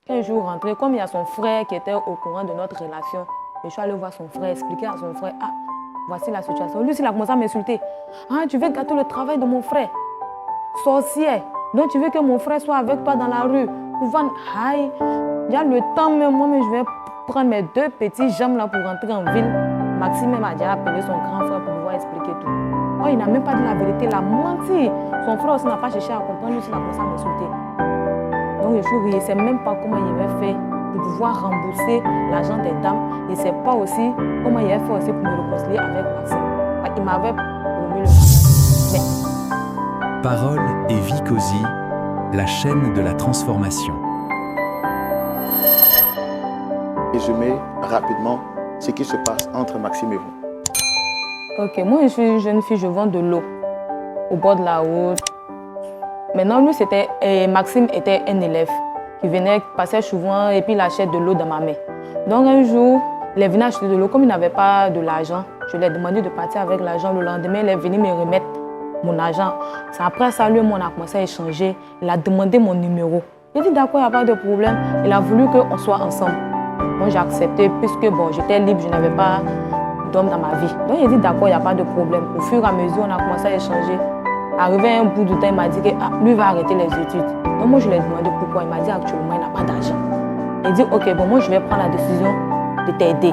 Quand je suis rentrée, comme il y a son frère qui était au courant de notre relation, je suis allée voir son frère, expliquer à son frère, ah, voici la situation. Lui, il a commencé à m'insulter. Ah, tu veux gâter le travail de mon frère? Sorcière. Donc, tu veux que mon frère soit avec toi dans la rue pour vendre. Aïe, il y a le temps même, moi, mais je vais prendre mes 2 petits jambes là pour rentrer en ville. Maxime m'a déjà appelé son grand frère pour pouvoir expliquer tout. Oh, il n'a même pas dit la vérité, il a menti. Son frère aussi n'a pas cherché à comprendre, lui, il a commencé à m'insulter. Donc, je suis, il ne sait même pas comment il va faire pour pouvoir rembourser l'argent des dames. Il ne sait pas aussi comment il va faire aussi pour me réconcilier avec Maxime. Il m'avait promis le mariage. Mais... Parole et vie cosy, la chaîne de la transformation. Résumez rapidement ce qui se passe entre Maxime et vous. Ok, moi je suis une jeune fille, je vends de l'eau au bord de la route. Maintenant, lui, Maxime était un élève qui venait passer souvent et puis il achète de l'eau dans ma main. Donc un jour, il est venu acheter de l'eau. Comme il n'avait pas de l'argent, je lui ai demandé de partir avec l'argent. Le lendemain, il est venu me remettre mon argent. C'est après ça, lui, on a commencé à échanger. Il a demandé mon numéro. J'ai dit d'accord, il n'y a pas de problème. Il a voulu qu'on soit ensemble. Moi, j'ai accepté puisque bon, j'étais libre, je n'avais pas d'homme dans ma vie. Donc, il a dit d'accord, il n'y a pas de problème. Au fur et à mesure, on a commencé à échanger. Arrivé à un bout du temps, il m'a dit que lui va arrêter les études. Donc, moi, je lui ai demandé pourquoi. Il m'a dit actuellement, il n'a pas d'argent. Il a dit ok, bon, moi, je vais prendre la décision de t'aider.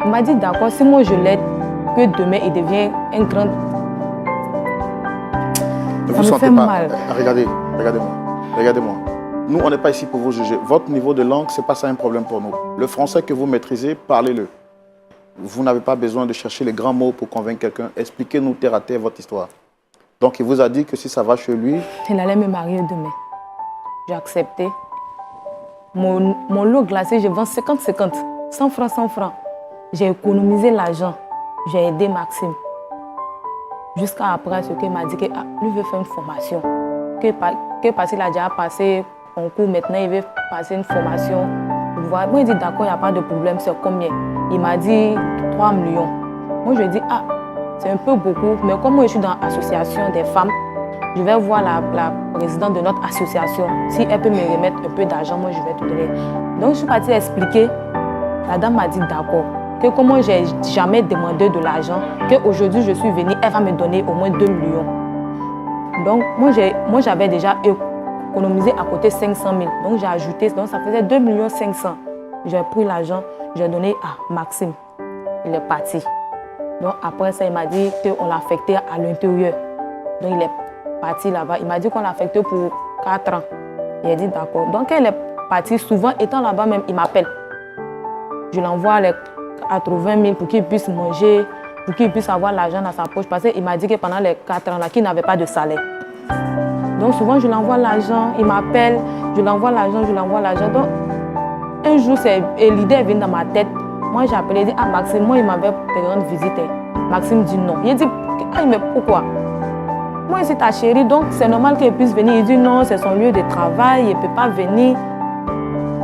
Il m'a dit d'accord, si moi je l'aide, que demain il devient un grand. Ne vous sentez pas mal. Regardez-moi. Nous, on n'est pas ici pour vous juger. Votre niveau de langue, ce n'est pas ça un problème pour nous. Le français que vous maîtrisez, parlez-le. Vous n'avez pas besoin de chercher les grands mots pour convaincre quelqu'un. Expliquez-nous terre à terre votre histoire. Donc, il vous a dit que si ça va chez lui... Il allait me marier demain. J'ai accepté. Mon lot glacé, je vends 50-50. 100 francs, 100 francs. J'ai économisé l'argent. J'ai aidé Maxime. Jusqu'à après, ce qu'il m'a dit que lui veut faire une formation. Parce qu'il a déjà passé concours, maintenant il veut passer une formation. Moi, il dit d'accord, il n'y a pas de problème, c'est combien? Il m'a dit 3 millions. Moi, je lui ai dit, c'est un peu beaucoup, mais comme moi je suis dans l'association des femmes, je vais voir la présidente de notre association. Si elle peut me remettre un peu d'argent, moi je vais te donner. Donc, je suis partie expliquer. La dame m'a dit d'accord. Que comme moi, je n'ai jamais demandé de l'argent, qu'aujourd'hui je suis venue, elle va me donner au moins 2 millions. Donc, moi j'avais déjà économisé à côté 500 000. Donc, j'ai ajouté, donc ça faisait 2 500 000. J'ai pris l'argent, j'ai donné à Maxime. Il est parti. Donc, après ça, il m'a dit qu'on l'a affecté à l'intérieur. Donc, il est parti là-bas. Il m'a dit qu'on l'a affecté pour 4 ans. Il a dit d'accord. Donc, quand il est parti, souvent, étant là-bas même, il m'appelle. Je l'envoie les 80 000 pour qu'il puisse manger, pour qu'il puisse avoir l'argent dans sa poche. Parce qu'il m'a dit que pendant les 4 ans, là, qu'il n'avait pas de salaire. Donc souvent, je l'envoie l'argent, il m'appelle, je l'envoie l'argent. Donc un jour, l'idée est venue dans ma tête. Moi, j'ai appelé, j'ai dit, Maxime, moi, il m'avait te rendre visite. Maxime dit non. Il dit, mais pourquoi? Moi, c'est ta chérie, donc c'est normal qu'elle puisse venir. Il dit non, c'est son lieu de travail, il ne peut pas venir.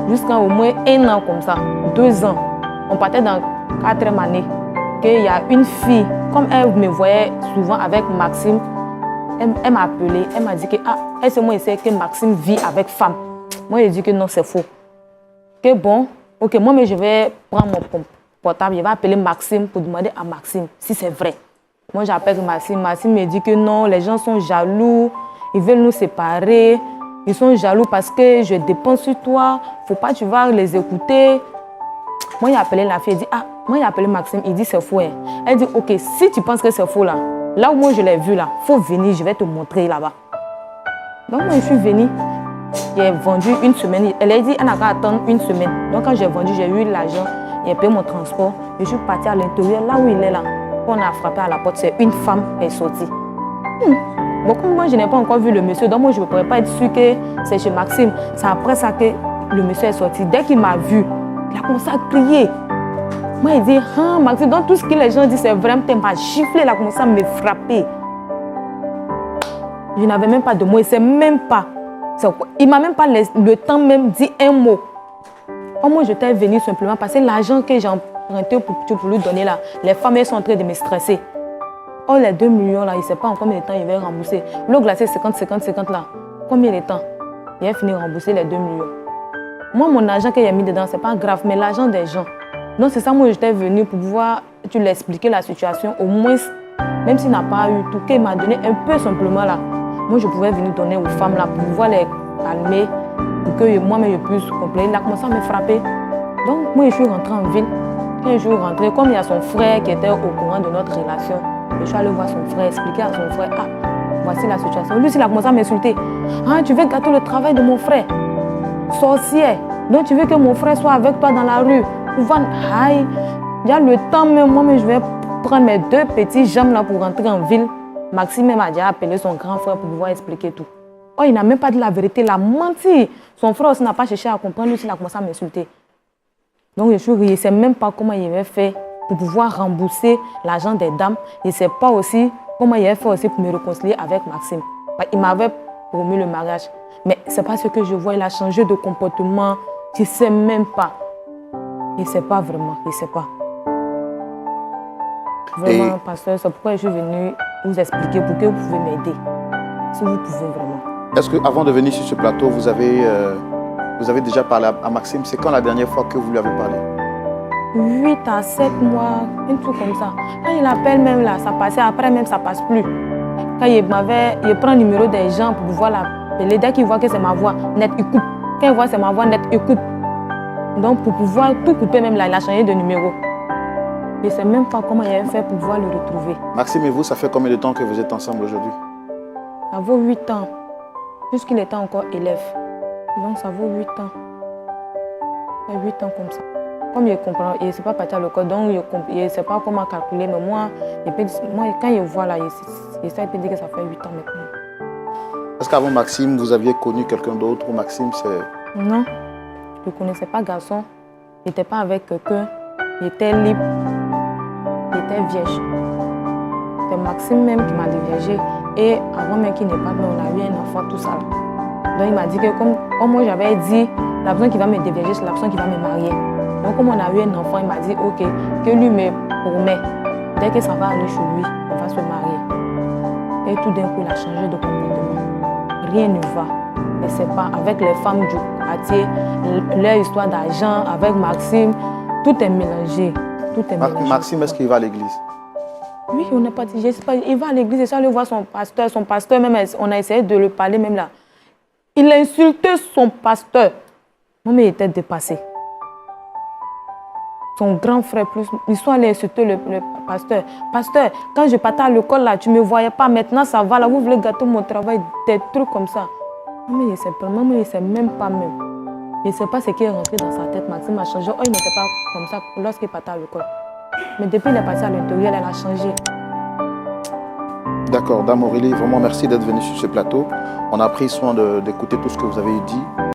Jusqu'à au moins 1 an comme ça, 2 ans. On partait dans 4e année. Qu'il y a une fille, comme elle me voyait souvent avec Maxime, elle m'a appelé, elle m'a dit que elle sait moi, sait que Maxime vit avec femme. Moi, j'ai dit que non, c'est faux. Que bon, ok, moi, mais je vais prendre mon portable, je vais appeler Maxime pour demander à Maxime si c'est vrai. Moi, j'appelle Maxime. Maxime me dit que non, les gens sont jaloux, ils veulent nous séparer. Ils sont jaloux parce que je dépense sur toi, faut pas que tu vas les écouter. Moi, j'ai appelé la fille, elle dit, moi, j'ai appelé Maxime, il dit c'est faux. Hein. Elle dit, ok, si tu penses que c'est faux là, là où moi je l'ai vu là, faut venir, je vais te montrer là-bas. Donc, moi, je suis venue, j'ai vendu 1 semaine. Elle a dit, elle n'a qu'à attendre 1 semaine. Donc, quand j'ai vendu, j'ai eu l'argent, j'ai payé mon transport. Je suis partie à l'intérieur, là où il est là. On a frappé à la porte, c'est une femme qui est sortie. Bon, comme moi, je n'ai pas encore vu le monsieur, donc moi, je ne pourrais pas être sûre que c'est chez Maxime. C'est après ça que le monsieur est sorti. Dès qu'il m'a vu, il a commencé à crier. Moi, il dit, Maxime, donc tout ce que les gens disent, c'est vraiment, il m'a giflé, il a commencé à me frapper. Je n'avais même pas de mots, il ne sait même pas. Il ne m'a même pas le temps même dit un mot. Oh, moi, j'étais venue simplement parce que l'argent que j'ai emprunté pour lui donner là, les femmes, elles sont en train de me stresser. Oh, les 2 millions là, il ne sait pas en combien de temps il va rembourser. L'eau glacée 50 là, combien de temps? Il a fini de rembourser les 2 millions. Moi, mon argent qu'il a mis dedans, c'est pas grave, mais l'argent des gens. Donc, c'est ça, moi, j'étais venue pour pouvoir tu lui expliquer la situation, au moins, même s'il n'a pas eu tout, qu'il m'a donné un peu simplement là. Moi, je pouvais venir donner aux femmes là pour pouvoir les calmer, pour que moi-même je puisse compléter. Il a commencé à me frapper. Donc, moi, je suis rentrée en ville. Quand je suis rentrée, comme il y a son frère qui était au courant de notre relation, je suis allée voir son frère, expliquer à son frère, ah, voici la situation. Lui, il a commencé à m'insulter. Ah, tu veux gâter le travail de mon frère? Sorcière. Donc, tu veux que mon frère soit avec toi dans la rue pour vendre. Aïe, il y a le temps, même moi, mais je vais prendre mes 2 petits jambes là pour rentrer en ville. Maxime m'a déjà appelé son grand frère pour pouvoir expliquer tout. Oh, il n'a même pas dit la vérité, il a menti. Son frère aussi n'a pas cherché à comprendre, lui, il a commencé à m'insulter. Donc, je ne sais même pas comment il avait fait pour pouvoir rembourser l'argent des dames. Il ne sait pas aussi comment il avait fait aussi pour me réconcilier avec Maxime. Il m'avait promis le mariage. Mais ce n'est pas ce que je vois, il a changé de comportement. Je ne sais même pas. Il ne sait pas vraiment, il ne sait pas. Vraiment, pasteur, c'est pourquoi je suis venue vous expliquer pour que vous pouvez m'aider. Si vous pouvez vraiment. Est-ce qu'avant de venir sur ce plateau, vous avez déjà parlé à Maxime? C'est quand la dernière fois que vous lui avez parlé? 8 à 7 mois, un truc comme ça. Quand il appelle même là, ça passait, après même ça passe plus. Quand il prend le numéro des gens pour pouvoir l'appeler, dès qu'il voit que c'est ma voix, net, il coupe. Quand il voit que c'est ma voix, net, il coupe. Donc pour pouvoir tout couper même là, il a changé de numéro. Je ne sais même pas comment il a fait pour pouvoir le retrouver. Maxime et vous, ça fait combien de temps que vous êtes ensemble aujourd'hui? Ça vaut 8 ans, puisqu'il était encore élève. Donc ça vaut 8 ans. Ça fait 8 ans comme ça. Comme il comprend, il ne sait pas partir à l'école, donc il ne sait pas comment calculer. Mais moi, quand il voit là, il sait dire que ça fait 8 ans maintenant. Est-ce qu'avant Maxime, vous aviez connu quelqu'un d'autre ou Maxime, c'est... Non, je ne connaissais pas garçon. Il n'était pas avec quelqu'un. Il était libre. Il était vierge. C'est Maxime même qui m'a déviagé. Et avant même qu'il n'ait pas, on a eu un enfant, tout ça. Donc il m'a dit que comme moi j'avais dit, la personne qui va me déviager, c'est la personne qui va me marier. Donc comme on a eu un enfant, il m'a dit ok, que lui me promet. Dès que ça va aller chez lui, on va se marier. Et tout d'un coup, il a changé de comportement. Rien ne va. Je ne sais pas, avec les femmes du quartier, leur histoire d'argent, avec Maxime, tout est mélangé. Tout est mélangé. Maxime, est-ce qu'il va à l'église? Oui, on n'est pas dit, je sais pas, il va à l'église et ça, aller voir son pasteur même, on a essayé de le parler même là. Il a insulté son pasteur. Moi, mais il était dépassé. Son grand frère plus, ils sont allés insulter le pasteur. Pasteur, quand je partais à l'école là, tu ne me voyais pas, maintenant ça va là, vous voulez gâter mon travail, des trucs comme ça. Mais il ne sait pas, maman, il ne sait même pas même. Il ne sait pas ce qui est rentré dans sa tête. Maxime a changé. Oh, il n'était pas comme ça lorsqu'il partait à l'école. Mais depuis qu'il est passé à l'intérieur, elle a changé. D'accord, Dame Aurélie, vraiment merci d'être venue sur ce plateau. On a pris soin d'écouter tout ce que vous avez dit.